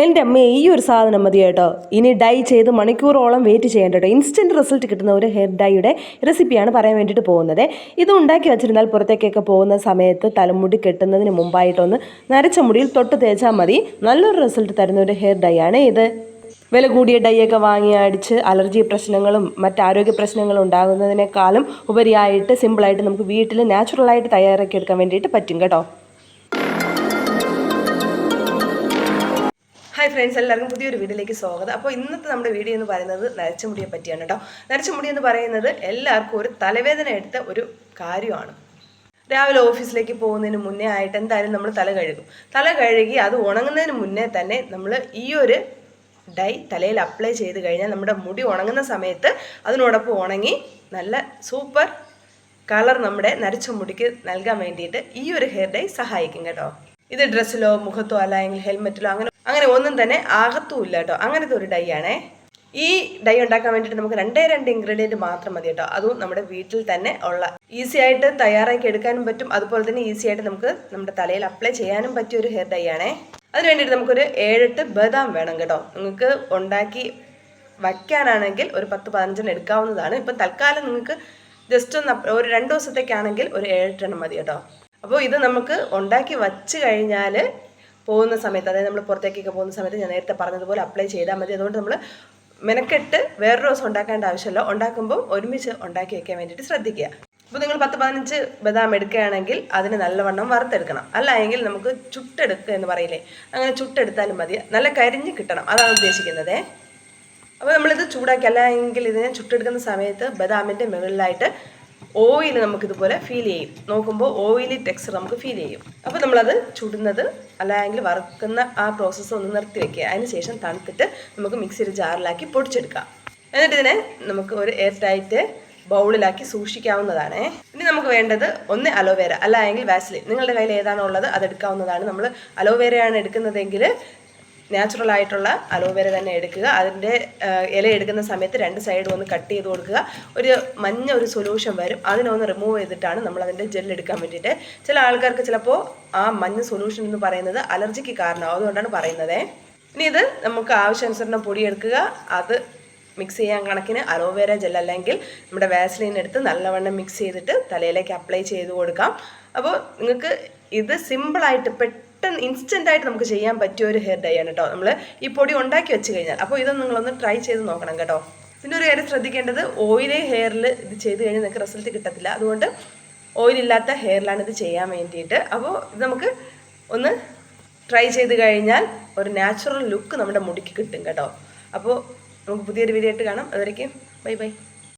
എൻ്റെ അമ്മ ഈ ഒരു സാധനം മതി കേട്ടോ. ഇനി ഡൈ ചെയ്ത് മണിക്കൂറോളം വെയിറ്റ് ചെയ്യേണ്ട കേട്ടോ. ഇൻസ്റ്റൻറ്റ് റിസൾട്ട് കിട്ടുന്ന ഒരു ഹെയർ ഡൈയുടെ റെസിപ്പിയാണ് പറയാൻ വേണ്ടിയിട്ട് പോകുന്നത്. ഇത് ഉണ്ടാക്കി വെച്ചിരുന്നാൽ പുറത്തേക്കൊക്കെ പോകുന്ന സമയത്ത് തലമുടി കെട്ടുന്നതിന് മുമ്പായിട്ടൊന്ന് നരച്ച മുടിയിൽ തൊട്ട് തേച്ചാൽ മതി. നല്ലൊരു റിസൾട്ട് തരുന്ന ഒരു ഹെയർ ഡൈ ആണ് ഇത്. വില കൂടിയ ഡൈയൊക്കെ വാങ്ങി അടിച്ച് അലർജി പ്രശ്നങ്ങളും മറ്റാരോഗ്യ പ്രശ്നങ്ങളും ഉണ്ടാകുന്നതിനേക്കാളും ഉപരിയായിട്ട് സിമ്പിളായിട്ട് നമുക്ക് വീട്ടിൽ നാച്ചുറലായിട്ട് തയ്യാറാക്കി എടുക്കാൻ വേണ്ടിയിട്ട് പറ്റും കേട്ടോ. ഹായ് ഫ്രണ്ട്സ്, എല്ലാവർക്കും പുതിയൊരു വീഡിയോയിലേക്ക് സ്വാഗതം. അപ്പോൾ ഇന്നത്തെ നമ്മുടെ വീഡിയോ എന്ന് പറയുന്നത് നരച്ച മുടിയെ പറ്റിയാണ് കേട്ടോ. നരച്ച മുടി എന്ന് പറയുന്നത് എല്ലാവർക്കും ഒരു തലവേദന എടുത്ത ഒരു കാര്യമാണ്. രാവിലെ ഓഫീസിലേക്ക് പോകുന്നതിന് മുന്നേ ആയിട്ട് എന്തായാലും നമ്മൾ തല കഴുകി അത് ഉണങ്ങുന്നതിന് മുന്നേ തന്നെ നമ്മൾ ഈ ഒരു ഡൈ തലയിൽ അപ്ലൈ ചെയ്ത് കഴിഞ്ഞാൽ നമ്മുടെ മുടി ഉണങ്ങുന്ന സമയത്ത് അതിനോടൊപ്പം ഉണങ്ങി നല്ല സൂപ്പർ കളർ നമ്മുടെ നരച്ച മുടിക്ക് നൽകാൻ വേണ്ടിയിട്ട് ഈ ഒരു ഹെയർ ഡൈ സഹായിക്കും കേട്ടോ. ഇത് ഡ്രസ്സിലോ മുഖത്തോ അല്ലെങ്കിൽ ഹെൽമെറ്റിലോ അങ്ങനെ ഒന്നും തന്നെ ആകത്തുമില്ല കേട്ടോ. അങ്ങനത്തെ ഒരു ഡൈ ആണേ. ഈ ഡൈ ഉണ്ടാക്കാൻ വേണ്ടിയിട്ട് നമുക്ക് രണ്ട് ഇൻഗ്രീഡിയൻറ്റ് മാത്രം മതി കേട്ടോ. അതും നമ്മുടെ വീട്ടിൽ തന്നെ ഉള്ള ഈസി ആയിട്ട് തയ്യാറാക്കി എടുക്കാനും പറ്റും. അതുപോലെ തന്നെ ഈസി ആയിട്ട് നമുക്ക് നമ്മുടെ തലയിൽ അപ്ലൈ ചെയ്യാനും പറ്റിയ ഒരു ഹെയർ ഡൈ ആണേ. അതിന് വേണ്ടിയിട്ട് നമുക്കൊരു 7-8 ബദാം വേണം കേട്ടോ. നിങ്ങൾക്ക് ഉണ്ടാക്കി വയ്ക്കാനാണെങ്കിൽ ഒരു 10-15 എടുക്കാവുന്നതാണ്. ഇപ്പം തൽക്കാലം നിങ്ങൾക്ക് ജസ്റ്റ് ഒന്ന് ഒരു 2 ദിവസത്തേക്കാണെങ്കിൽ ഒരു 7-8 മതി കേട്ടോ. അപ്പോൾ ഇത് നമുക്ക് ഉണ്ടാക്കി വച്ച് കഴിഞ്ഞാൽ പോകുന്ന സമയത്ത്, അതായത് നമ്മൾ പുറത്തേക്കൊക്കെ പോകുന്ന സമയത്ത് ഞാൻ നേരത്തെ പറഞ്ഞതുപോലെ അപ്ലൈ ചെയ്താൽ മതി. അതുകൊണ്ട് നമ്മൾ മെനക്കെട്ട് വേറൊരു ദിവസം ഉണ്ടാക്കേണ്ട ആവശ്യമില്ല. ഉണ്ടാക്കുമ്പോൾ ഒരുമിച്ച് ഉണ്ടാക്കി വയ്ക്കാൻ വേണ്ടിയിട്ട് ശ്രദ്ധിക്കുക. അപ്പോൾ നിങ്ങൾ 10-15 ബദാം എടുക്കുകയാണെങ്കിൽ അതിന് നല്ലവണ്ണം വറുത്തെടുക്കണം. അല്ല എങ്കിൽ നമുക്ക് ചുട്ടെടുക്കുക എന്ന് പറയില്ലേ, അങ്ങനെ ചുട്ടെടുത്താലും മതി. നല്ല കരിഞ്ഞ് കിട്ടണം, അതാണ് ഉദ്ദേശിക്കുന്നത്. അപ്പോൾ നമ്മളിത് ചൂടാക്കി, അല്ല എങ്കിൽ ഇതിനെ ചുട്ടെടുക്കുന്ന സമയത്ത് ബദാമിൻ്റെ മുകളിലായിട്ട് ഓയിൽ നമുക്കിതുപോലെ ഫീൽ ചെയ്യും. നോക്കുമ്പോൾ ഓയിലി ടെക്സ്ചർ നമുക്ക് ഫീൽ ചെയ്യും. അപ്പോൾ നമ്മളത് ചുടുന്നത് അല്ലെങ്കിൽ വറുക്കുന്ന ആ പ്രോസസ്സ് ഒന്ന് നിർത്തി വെക്കുക. അതിന് ശേഷം തണുത്തിട്ട് നമുക്ക് മിക്സിയുടെ ജാറിലാക്കി പൊടിച്ചെടുക്കാം. എന്നിട്ട് ഇതിനെ നമുക്ക് ഒരു എയർ ടൈറ്റ് ബൗളിലാക്കി സൂക്ഷിക്കാവുന്നതാണ്. ഇനി നമുക്ക് വേണ്ടത് ഒന്ന് അലോവേര, അല്ല എങ്കിൽ വാസ്ലിൻ. നിങ്ങളുടെ കയ്യിൽ ഏതാണോ ഉള്ളത് അതെടുക്കാവുന്നതാണ്. നമ്മൾ അലോവേരയാണ് എടുക്കുന്നതെങ്കിൽ നാച്ചുറൽ ആയിട്ടുള്ള അലോവേര തന്നെ എടുക്കുക. അതിൻ്റെ ഇല എടുക്കുന്ന സമയത്ത് 2 സൈഡും ഒന്ന് കട്ട് ചെയ്ത് കൊടുക്കുക. ഒരു മഞ്ഞ ഒരു സൊല്യൂഷൻ വരും, അതിനൊന്ന് റിമൂവ് ചെയ്തിട്ടാണ് നമ്മൾ അതിൻ്റെ ജെൽ എടുക്കാൻ വേണ്ടിയിട്ട്. ചില ആൾക്കാർക്ക് ചിലപ്പോൾ ആ മഞ്ഞ സൊല്യൂഷൻ എന്ന് പറയുന്നത് അലർജിക്ക് കാരണമാവും, അതുകൊണ്ടാണ് പറയുന്നത്. ഇനി ഇത് നമുക്ക് ആവശ്യാനുസരണം പൊടിയെടുക്കുക. അത് മിക്സ് ചെയ്യാൻ കണക്കിന് അലോവേര ജെൽ അല്ലെങ്കിൽ നമ്മുടെ വാസ്ലിൻ എടുത്ത് നല്ലവണ്ണം മിക്സ് ചെയ്തിട്ട് തലയിലേക്ക് അപ്ലൈ ചെയ്ത് കൊടുക്കാം. അപ്പോൾ നിങ്ങൾക്ക് ഇത് സിമ്പിളായിട്ട് പെട്ടെന്ന് ഇൻസ്റ്റൻ്റായിട്ട് നമുക്ക് ചെയ്യാൻ പറ്റിയ ഒരു ഹെയർ ഡൈ ആണ് കേട്ടോ. നമ്മൾ ഈ പൊടി ഉണ്ടാക്കി വെച്ച് കഴിഞ്ഞാൽ. അപ്പോൾ ഇത് നിങ്ങളൊന്ന് ട്രൈ ചെയ്ത് നോക്കണം കേട്ടോ. പിന്നെ ഒരു കാര്യം ശ്രദ്ധിക്കേണ്ടത്, ഓയിലി ഹെയറിൽ ഇത് ചെയ്ത് കഴിഞ്ഞാൽ നിങ്ങൾക്ക് റിസൾട്ട് കിട്ടത്തില്ല. അതുകൊണ്ട് ഓയിലില്ലാത്ത ഹെയറിലാണ് ഇത് ചെയ്യാൻ വേണ്ടിയിട്ട്. അപ്പോൾ ഇത് നമുക്ക് ഒന്ന് ട്രൈ ചെയ്ത് കഴിഞ്ഞാൽ ഒരു നാച്ചുറൽ ലുക്ക് നമ്മുടെ മുടിക്ക് കിട്ടും കേട്ടോ. അപ്പോൾ നമുക്ക് പുതിയൊരു വീഡിയോ ആയിട്ട് കാണാം. അതുവരേക്കും ബൈ ബൈ.